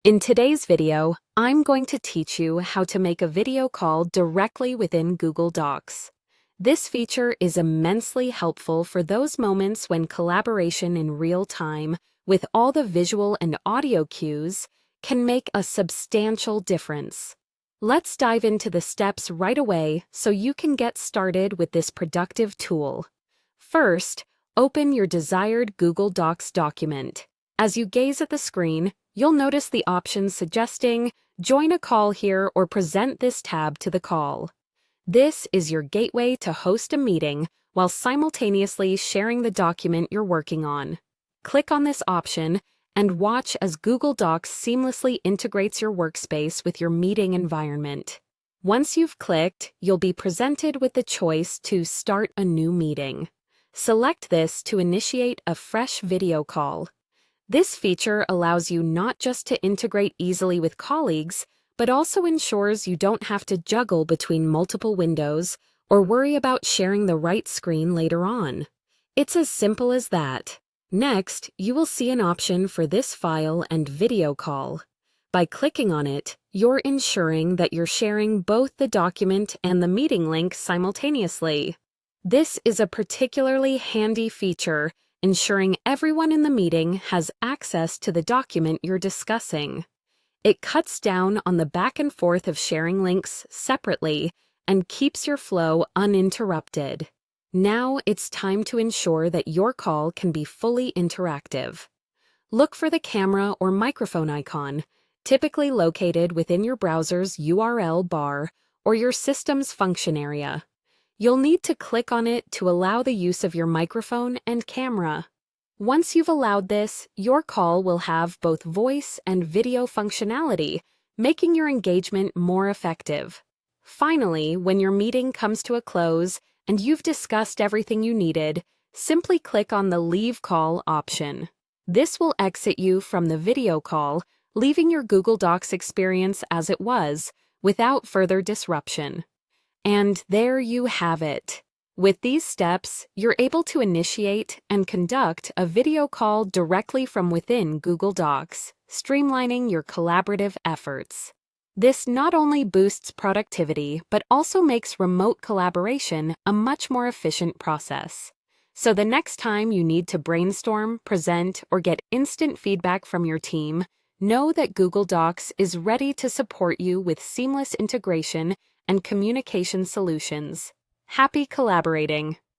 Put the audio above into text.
In today's video, I'm going to teach you how to make a video call directly within Google Docs. This feature is immensely helpful for those moments when collaboration in real time, with all the visual and audio cues, can make a substantial difference. Let's dive into the steps right away so you can get started with this productive tool. First, open your desired Google Docs document. As you gaze at the screen, you'll notice the options suggesting join a call here or present this tab to the call. This is your gateway to host a meeting while simultaneously sharing the document you're working on. Click on this option and watch as Google Docs seamlessly integrates your workspace with your meeting environment. Once you've clicked, you'll be presented with the choice to start a new meeting. Select this to initiate a fresh video call. This feature allows you not just to integrate easily with colleagues, but also ensures you don't have to juggle between multiple windows or worry about sharing the right screen later on. It's as simple as that. Next, you will see an option for this file and video call. By clicking on it, you're ensuring that you're sharing both the document and the meeting link simultaneously. This is a particularly handy feature, ensuring everyone in the meeting has access to the document you're discussing. It cuts down on the back and forth of sharing links separately and keeps your flow uninterrupted. Now it's time to ensure that your call can be fully interactive. Look for the camera or microphone icon, typically located within your browser's URL bar or your system's function area. You'll need to click on it to allow the use of your microphone and camera. Once you've allowed this, your call will have both voice and video functionality, making your engagement more effective. Finally, when your meeting comes to a close and you've discussed everything you needed, simply click on the Leave Call option. This will exit you from the video call, leaving your Google Docs experience as it was, without further disruption. And there you have it. With these steps, you're able to initiate and conduct a video call directly from within Google Docs, streamlining your collaborative efforts. This not only boosts productivity, but also makes remote collaboration a much more efficient process. So the next time you need to brainstorm, present, or get instant feedback from your team, know that Google Docs is ready to support you with seamless integration and communication solutions. Happy collaborating!